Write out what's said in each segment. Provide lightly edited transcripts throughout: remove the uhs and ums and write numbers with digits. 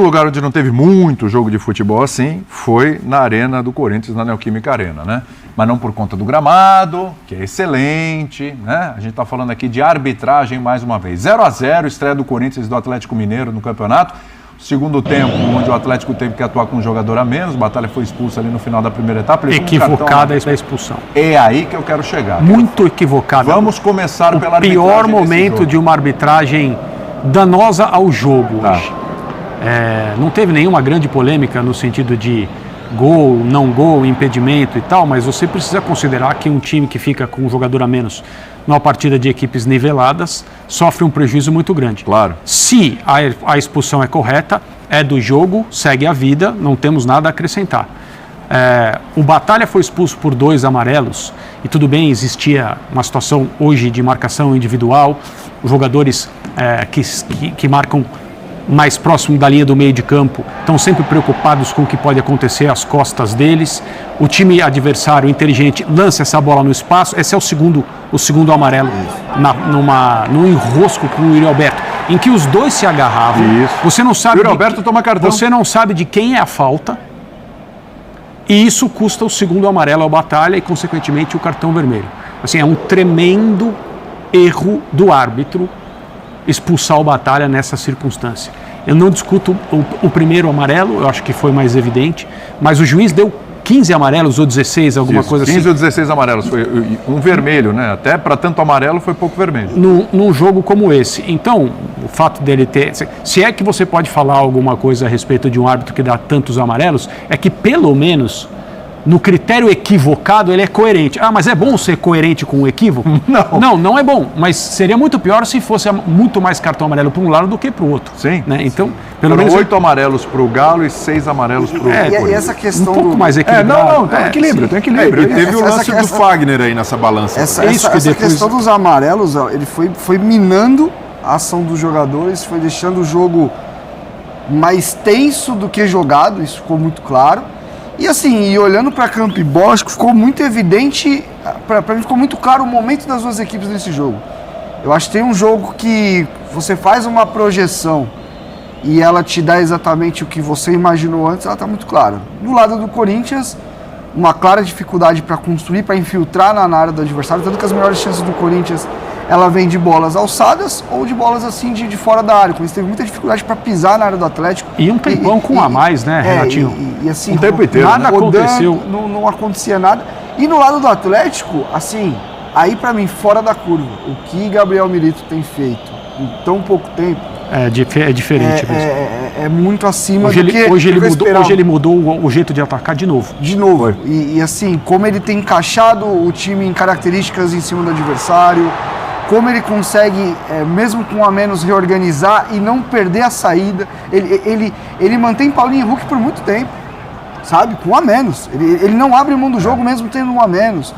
lugar onde não teve muito jogo de futebol assim foi na Arena do Corinthians, na Neoquímica Arena, né? Mas não por conta do gramado, que é excelente, né? A gente está falando aqui de arbitragem mais uma vez. 0-0, estreia do Corinthians e do Atlético Mineiro no campeonato. Segundo tempo, onde o Atlético teve que atuar com um jogador a menos, Batalha foi expulso ali no final da primeira etapa. Equivocada a expulsão. É aí que eu quero chegar. Muito equivocada. Vamos começar pela arbitragem. O pior momento de uma arbitragem danosa ao jogo hoje. Não teve nenhuma grande polêmica no sentido de gol, não gol, impedimento e tal, mas você precisa considerar que um time que fica com um jogador a menos numa partida de equipes niveladas sofre um prejuízo muito grande. Claro. Se a expulsão é correta, é do jogo, segue a vida, não temos nada a acrescentar. O Batalha foi expulso por 2 amarelos e tudo bem, existia uma situação hoje de marcação individual, os jogadores que marcam mais próximo da linha do meio de campo estão sempre preocupados com o que pode acontecer às costas deles. O time adversário inteligente lança essa bola no espaço. Esse é o segundo amarelo num enrosco com o Yuri Alberto, em que os dois se agarravam. Isso. Você não sabe. Yuri Alberto toma cartão. Você não sabe de quem é a falta. E isso custa o segundo amarelo ao Batalha e, consequentemente, o cartão vermelho. Assim, é um tremendo erro do árbitro expulsar o Batalha nessa circunstância. Eu não discuto o primeiro amarelo, eu acho que foi mais evidente, mas o juiz deu 15 amarelos ou 16, alguma coisa 15 assim. ou 16 amarelos, foi um vermelho, né? Até para tanto amarelo foi pouco vermelho. Num jogo como esse. Então, o fato dele ter... Se é que você pode falar alguma coisa a respeito de um árbitro que dá tantos amarelos, é que pelo menos no critério equivocado ele é coerente. Mas é bom ser coerente com o equívoco? Não é bom, mas seria muito pior se fosse muito mais cartão amarelo para um lado do que para o outro. Sim. Né? Então, sim. Pelo menos 8 amarelos para o Galo e 6 amarelos para o Corinthians. E essa questão um pouco mais equilibrado. Tem equilíbrio, tem equilíbrio. E teve o lance do Fagner aí nessa balança. Essa questão dos amarelos, ele foi minando a ação dos jogadores, foi deixando o jogo mais tenso do que jogado, isso ficou muito claro. E assim, olhando para campo e bola, acho que ficou muito evidente, para mim ficou muito claro o momento das duas equipes nesse jogo. Eu acho que tem um jogo que você faz uma projeção e ela te dá exatamente o que você imaginou antes, ela está muito clara. Do lado do Corinthians, uma clara dificuldade para construir, para infiltrar na área do adversário, tanto que as melhores chances do Corinthians, ela vem de bolas alçadas ou de bolas assim de fora da área. O Corinthians teve muita dificuldade para pisar na área do Atlético. E um tempão com a mais, né, Renatinho? E assim, um tempo inteiro, nada aconteceu. Não acontecia nada. E no lado do Atlético, assim, aí para mim, fora da curva, o que Gabriel Milito tem feito em tão pouco tempo... É diferente mesmo. É muito acima hoje do que... Hoje ele mudou o jeito de atacar de novo. De novo. E assim, como ele tem encaixado o time em características em cima do adversário, como ele consegue, mesmo com a menos, reorganizar e não perder a saída. Ele mantém Paulinho e Hulk por muito tempo, sabe? Com a menos. Ele não abre mão do jogo mesmo tendo um a menos.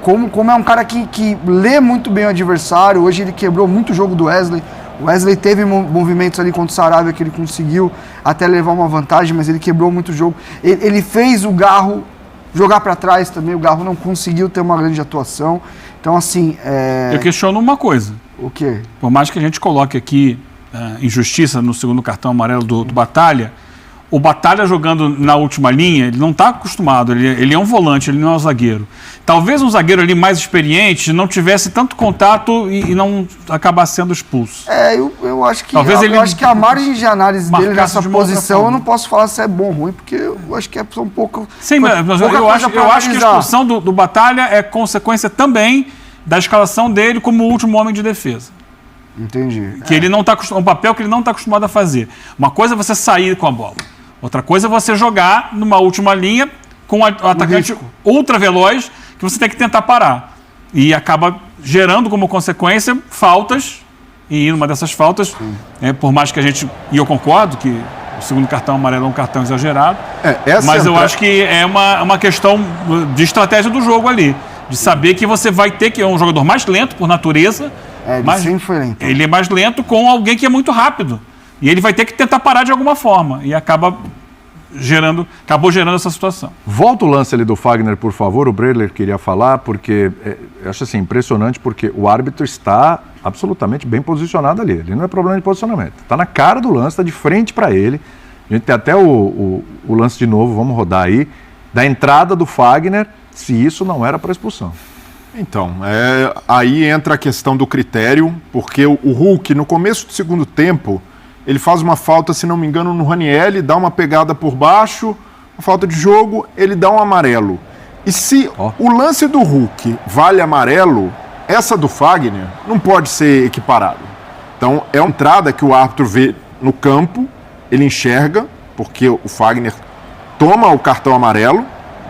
Como é um cara que lê muito bem o adversário. Hoje ele quebrou muito o jogo do Wesley. O Wesley teve movimentos ali contra o Saravia que ele conseguiu até levar uma vantagem, mas ele quebrou muito o jogo. Ele fez o Garro jogar para trás também. O Garro não conseguiu ter uma grande atuação. Então, assim... Eu questiono uma coisa. O quê? Por mais que a gente coloque aqui injustiça no segundo cartão amarelo do Batalha, o Batalha jogando na última linha, ele não está acostumado, ele é um volante, ele não é um zagueiro. Talvez um zagueiro ali mais experiente não tivesse tanto contato e não acabasse sendo expulso. Eu acho que Talvez a margem de análise dele nessa de uma outra posição, forma. eu não posso falar se é bom ou ruim, porque eu acho que é um pouco... Sim, mas eu acho que a expulsão do Batalha é consequência também da escalação dele como o último homem de defesa. Entendi. Que ele não tá um papel que ele não está acostumado a fazer. Uma coisa é você sair com a bola. Outra coisa é você jogar numa última linha com o atacante ultra veloz que você tem que tentar parar. E acaba gerando como consequência faltas. E numa dessas faltas, por mais que a gente... E eu concordo que o segundo cartão amarelo é um cartão exagerado. Mas eu acho que é uma questão de estratégia do jogo ali. De saber que você vai ter que... É um jogador mais lento por natureza. Ele sempre foi lento. Ele é mais lento com alguém que é muito rápido. E ele vai ter que tentar parar de alguma forma. E acaba acabou gerando essa situação. Volta o lance ali do Fagner, por favor. O Breler queria falar, porque eu acho assim, impressionante, porque o árbitro está absolutamente bem posicionado ali. Ele não é problema de posicionamento. Está na cara do lance, está de frente para ele. A gente tem até o lance de novo, vamos rodar aí, da entrada do Fagner, se isso não era para expulsão. Então, aí entra a questão do critério, porque o Hulk, no começo do segundo tempo, ele faz uma falta, se não me engano, no Ranieri, dá uma pegada por baixo, uma falta de jogo, ele dá um amarelo. E se o lance do Hulk vale amarelo, essa do Fagner não pode ser equiparado. Então, é uma entrada que o árbitro vê no campo, ele enxerga, porque o Fagner toma o cartão amarelo,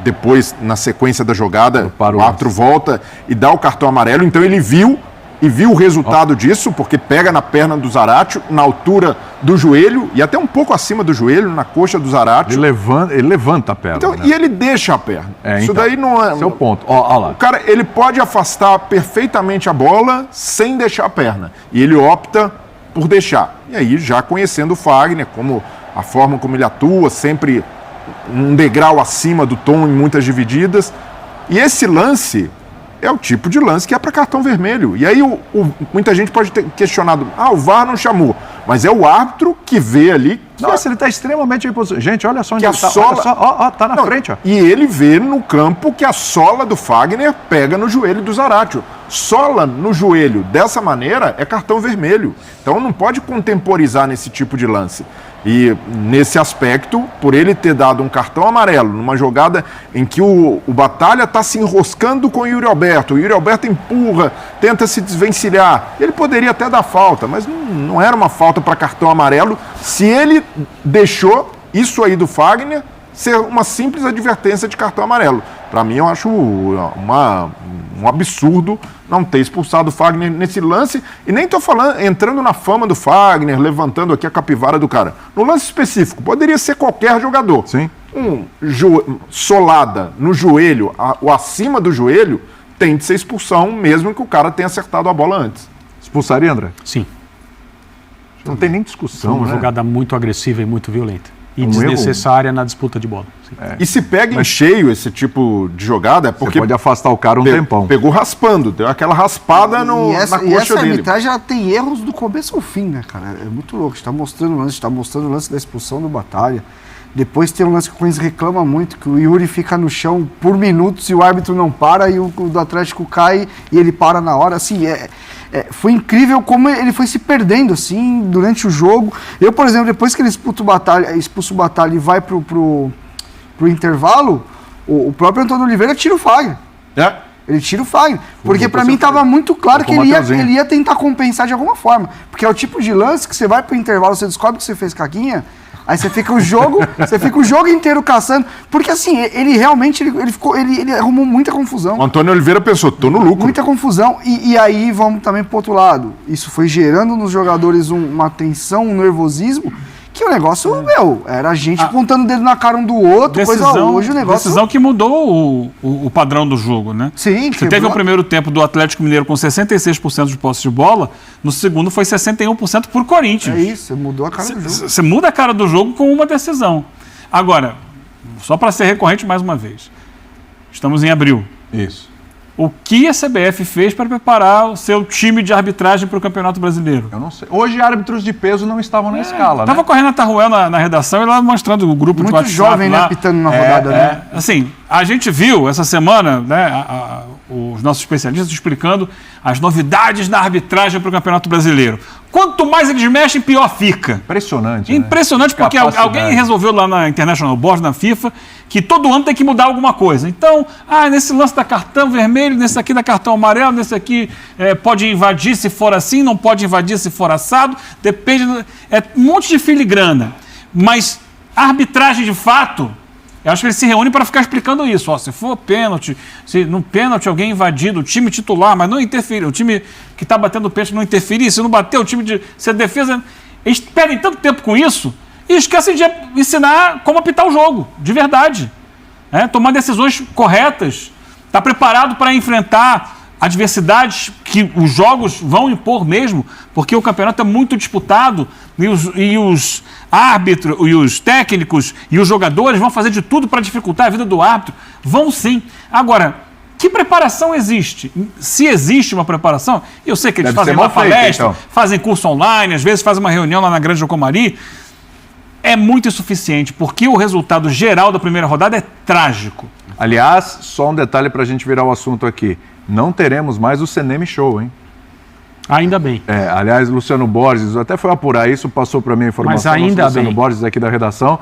depois, na sequência da jogada, o árbitro volta e dá o cartão amarelo, então ele viu o resultado disso, porque pega na perna do Zaratio, na altura do joelho, e até um pouco acima do joelho, na coxa do Zaratio. Ele levanta a perna. Então, né? E ele deixa a perna. Isso daí não é... Esse é o ponto. Ó lá. O cara, ele pode afastar perfeitamente a bola sem deixar a perna. E ele opta por deixar. E aí, já conhecendo o Fagner, como a forma como ele atua, sempre um degrau acima do tom em muitas divididas. E esse lance é o tipo de lance que é para cartão vermelho. E aí muita gente pode ter questionado, o VAR não chamou. Mas é o árbitro que vê ali... Nossa, ele está extremamente em posição. Gente, olha só onde ele está. Sola... Olha só, tá na frente. Ó. E ele vê no campo que a sola do Fagner pega no joelho do Zaratio. Sola no joelho dessa maneira é cartão vermelho. Então não pode contemporizar nesse tipo de lance. E nesse aspecto, por ele ter dado um cartão amarelo numa jogada em que o Batalha está se enroscando com o Yuri Alberto, o Yuri Alberto empurra, tenta se desvencilhar, ele poderia até dar falta, mas não era uma falta para cartão amarelo, se ele deixou isso aí do Fagner ser uma simples advertência de cartão amarelo. Para mim, eu acho um absurdo não ter expulsado o Fagner nesse lance. E nem estou entrando na fama do Fagner, levantando aqui a capivara do cara. No lance específico, poderia ser qualquer jogador. Sim. Solada no joelho, ou acima do joelho, tem de ser expulsão, mesmo que o cara tenha acertado a bola antes. Expulsaria, André? Sim. Não tem nem discussão, Foi uma né? jogada muito agressiva e muito violenta. E Um desnecessária na disputa de bola. E se pega em cheio esse tipo de jogada, é porque Você pode afastar o cara um tempão. Pegou raspando, deu aquela raspada na essa coxa dele. arbitragem ela tem erros do começo ao fim, né, cara? É muito louco. A gente tá mostrando o lance da expulsão do Batalha. Depois tem um lance que o Corinthians reclama muito, que o Yuri fica no chão por minutos e o árbitro não para, e o do Atlético cai e ele para na hora. Assim, foi incrível como ele foi se perdendo assim durante o jogo. Eu, por exemplo, depois que ele expulsa o Batalha e vai pro intervalo, o próprio Antônio Oliveira tira o Fagner. Ele tira o Fagner. Porque pra mim estava muito claro que ele ia tentar compensar de alguma forma. Porque é o tipo de lance que você vai pro intervalo, você descobre que você fez caquinha, aí você fica o jogo inteiro caçando. Porque assim, ele realmente ele arrumou muita confusão. O Antônio Oliveira pensou, tô no lucro. Muita confusão. E aí vamos também pro outro lado. Isso foi gerando nos jogadores uma tensão, um nervosismo, que o negócio, era a gente apontando o dedo na cara um do outro, hoje o negócio... Decisão que mudou o padrão do jogo, né? Sim. Você teve o primeiro tempo do Atlético Mineiro com 66% de posse de bola, no segundo foi 61% por Corinthians. É isso, você mudou a cara do jogo. Você muda a cara do jogo com uma decisão. Agora, só para ser recorrente mais uma vez, estamos em abril. Isso. O que a CBF fez para preparar o seu time de arbitragem para o Campeonato Brasileiro? Eu não sei. Hoje, árbitros de peso não estavam na escala, Tava correndo a Tarruel na redação e lá mostrando o grupo Muito do WhatsApp. jovem, né, lá. apitando na rodada, né? Assim, a gente viu essa semana, né, os nossos especialistas explicando as novidades na arbitragem para o Campeonato Brasileiro. Quanto mais eles mexem, pior fica. Impressionante. Impressionante, né? Porque alguém resolveu lá na International Board, na FIFA, que todo ano tem que mudar alguma coisa. Então, nesse lance da cartão vermelho, nesse aqui da cartão amarelo, nesse aqui pode invadir se for assim, não pode invadir se for assado, depende. É um monte de filigrana. Mas a arbitragem de fato, eu acho que eles se reúnem para ficar explicando isso. Se for pênalti, se no pênalti alguém invadido, o time titular, mas não interferir, o time que está batendo o pênalti não interferir, se não bater, o time de ser defesa. Eles perdem tanto tempo com isso e esquecem de ensinar como apitar o jogo, de verdade. Tomar decisões corretas, estar preparado para enfrentar adversidades que os jogos vão impor mesmo, porque o campeonato é muito disputado e os árbitros, e os técnicos e os jogadores vão fazer de tudo para dificultar a vida do árbitro. Vão sim. Agora, que preparação existe? Se existe uma preparação, eu sei que eles fazem uma palestra, fazem curso online, às vezes fazem uma reunião lá na Grande Jocomari. É muito insuficiente, porque o resultado geral da primeira rodada é trágico. Aliás, só um detalhe para a gente virar o assunto aqui. Não teremos mais o CNM Show, hein? Ainda bem. Aliás, Luciano Borges até foi apurar isso, passou para mim a informação. Mas ainda Luciano bem. Borges aqui da redação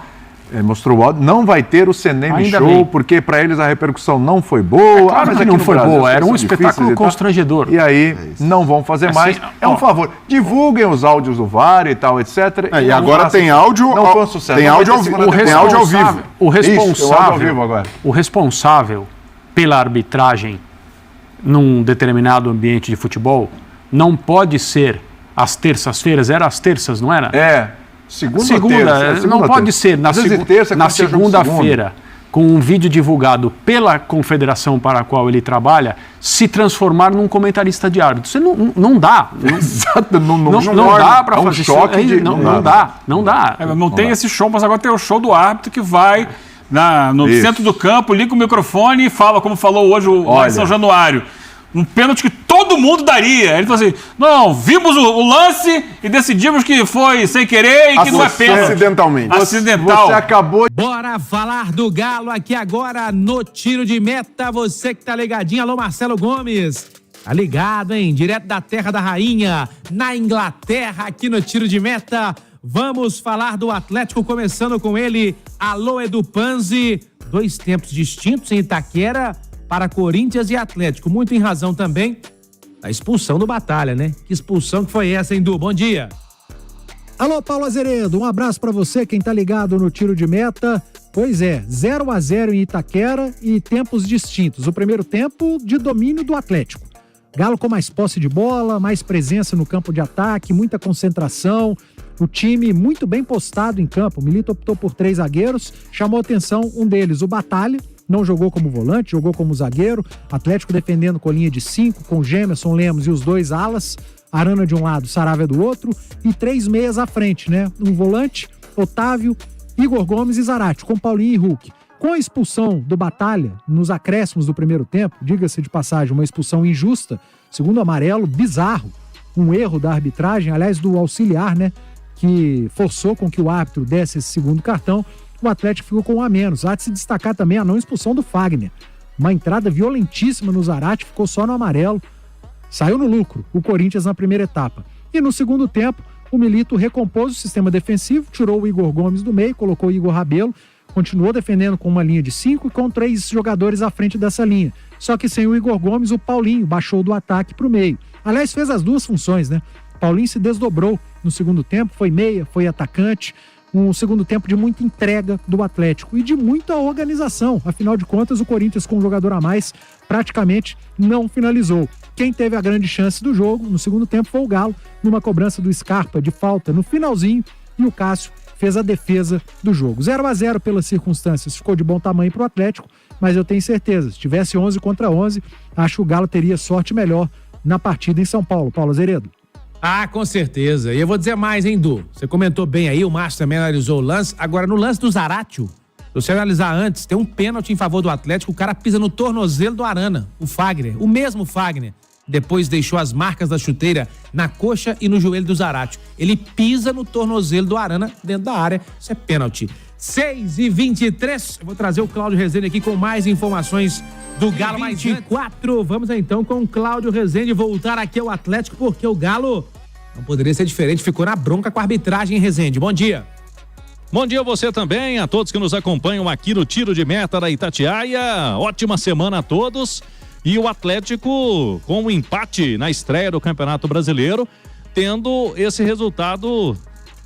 mostrou o áudio. Não vai ter o CNM Ainda Show, bem. porque para eles a repercussão não foi boa. Claro mas que aqui não no foi Brasil boa, as era um coisas são espetáculo difíceis e tal. constrangedor. E aí não vão fazer Assim, mais. É um favor. Divulguem os áudios do VAR e tal, etc. E agora tem áudio. Não foi um sucesso. Tem Não vai áudio ter ao vivo. segunda Tem áudio ao vivo. O Isso, tem áudio ao responsável, vivo agora. o responsável pela arbitragem num determinado ambiente de futebol não pode ser às terças-feiras, era às terças, não era? Segunda, não pode ser na Às vezes terça, na quando tem jogo segunda-feira, com um vídeo divulgado pela confederação para a qual ele trabalha, se transformar num comentarista de árbitro. Você não dá. Exato, Não dá para fazer choque isso. Não dá. Não tem esse show, mas agora tem o show do árbitro que vai no centro do campo, liga o microfone e fala, como falou hoje o São Januário. Um pênalti que todo mundo daria. Ele falou assim, não, vimos o lance e decidimos que foi sem querer e que não é pênalti. Acidentalmente. Acidental. Você acabou de... Bora falar do Galo aqui agora no Tiro de Meta. Você que tá ligadinho, alô Marcelo Gomes. Tá ligado, hein? Direto da Terra da Rainha, na Inglaterra, aqui no Tiro de Meta. Vamos falar do Atlético, começando com ele. Alô Edu Panzi. 2 tempos distintos em Itaquera para Corinthians e Atlético. Muito em razão também da expulsão do Batalha, né? Que expulsão que foi essa, hein, Du? Bom dia. Alô, Paulo Azeredo, um abraço pra você, quem tá ligado no Tiro de Meta. Pois é, 0-0 em Itaquera e tempos distintos. O primeiro tempo de domínio do Atlético. Galo com mais posse de bola, mais presença no campo de ataque, muita concentração. O time muito bem postado em campo. O Milito optou por 3 zagueiros, chamou atenção um deles, o Batalha. Não jogou como volante, jogou como zagueiro. Atlético defendendo com linha de 5, com Gemerson, Lemos e os 2 alas. Arana de um lado, Saravia do outro. E 3 meias à frente, né? Um volante, Otávio, Igor Gomes e Zarate, com Paulinho e Hulk. Com a expulsão do Batalha, nos acréscimos do primeiro tempo, diga-se de passagem, uma expulsão injusta, segundo amarelo, bizarro. Um erro da arbitragem, aliás, do auxiliar, né? Que forçou com que o árbitro desse esse segundo cartão. O Atlético ficou com 1 a menos. Há de se destacar também a não expulsão do Fagner. Uma entrada violentíssima no Zarate, ficou só no amarelo. Saiu no lucro o Corinthians na primeira etapa. E no segundo tempo, o Milito recompôs o sistema defensivo, tirou o Igor Gomes do meio, colocou o Igor Rabelo, continuou defendendo com uma linha de 5 e com 3 jogadores à frente dessa linha. Só que sem o Igor Gomes, o Paulinho baixou do ataque para o meio. Aliás, fez as 2 funções, né? Paulinho se desdobrou no segundo tempo, foi meia, foi atacante. Um segundo tempo de muita entrega do Atlético e de muita organização. Afinal de contas, o Corinthians, com um jogador a mais, praticamente não finalizou. Quem teve a grande chance do jogo no segundo tempo foi o Galo, numa cobrança do Scarpa de falta no finalzinho, e o Cássio fez a defesa do jogo. 0-0 pelas circunstâncias, ficou de bom tamanho para o Atlético, mas eu tenho certeza, se tivesse 11 contra 11, acho que o Galo teria sorte melhor na partida em São Paulo. Paulo Azeredo. Ah, com certeza. E eu vou dizer mais, hein, Du? Você comentou bem aí, o Márcio também analisou o lance. Agora, no lance do Zaratio, se você analisar antes, tem um pênalti em favor do Atlético, o cara pisa no tornozelo do Arana, o Fagner, o mesmo Fagner. Depois deixou as marcas da chuteira na coxa e no joelho do Zaratio. Ele pisa no tornozelo do Arana dentro da área, isso é pênalti. 6h23, eu vou trazer o Cláudio Rezende aqui com mais informações do Galo. Mais 24, vamos então com o Cláudio Rezende voltar aqui ao Atlético, porque o Galo não poderia ser diferente, ficou na bronca com a arbitragem, Rezende. Bom dia. Bom dia a você também, a todos que nos acompanham aqui no Tiro de Meta da Itatiaia. Ótima semana a todos. E o Atlético com um empate na estreia do Campeonato Brasileiro, tendo esse resultado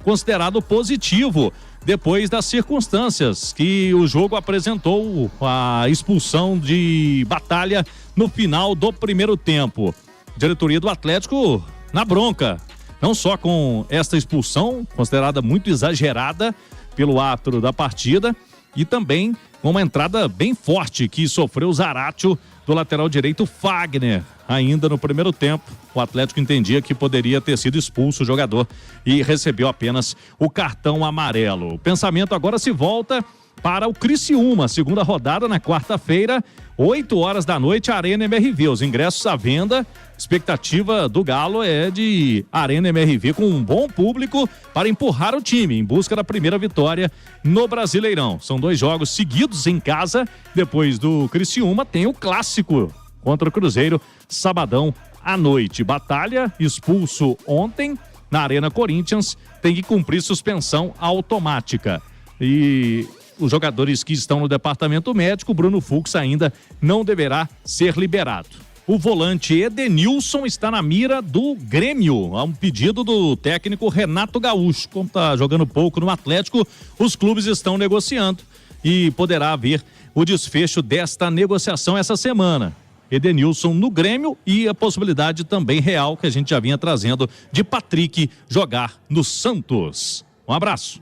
considerado positivo, depois das circunstâncias que o jogo apresentou, a expulsão de Batalha no final do primeiro tempo. Diretoria do Atlético na bronca, não só com esta expulsão, considerada muito exagerada pelo árbitro da partida, e também com uma entrada bem forte que sofreu o Zaratio do lateral direito Fagner. Ainda no primeiro tempo, o Atlético entendia que poderia ter sido expulso o jogador e recebeu apenas o cartão amarelo. O pensamento agora se volta para o Criciúma, segunda rodada na quarta-feira, 8h da noite, Arena MRV. Os ingressos à venda, expectativa do Galo é de Arena MRV com um bom público para empurrar o time em busca da primeira vitória no Brasileirão. São 2 jogos seguidos em casa. Depois do Criciúma tem o clássico contra o Cruzeiro, sabadão à noite. Batalha, expulso ontem na Arena Corinthians, tem que cumprir suspensão automática. E os jogadores que estão no departamento médico, Bruno Fux ainda não deverá ser liberado. O volante Edenilson está na mira do Grêmio, a um pedido do técnico Renato Gaúcho. Como está jogando pouco no Atlético, os clubes estão negociando e poderá haver o desfecho desta negociação essa semana. Edenilson no Grêmio e a possibilidade também real que a gente já vinha trazendo de Patrick jogar no Santos. Um abraço.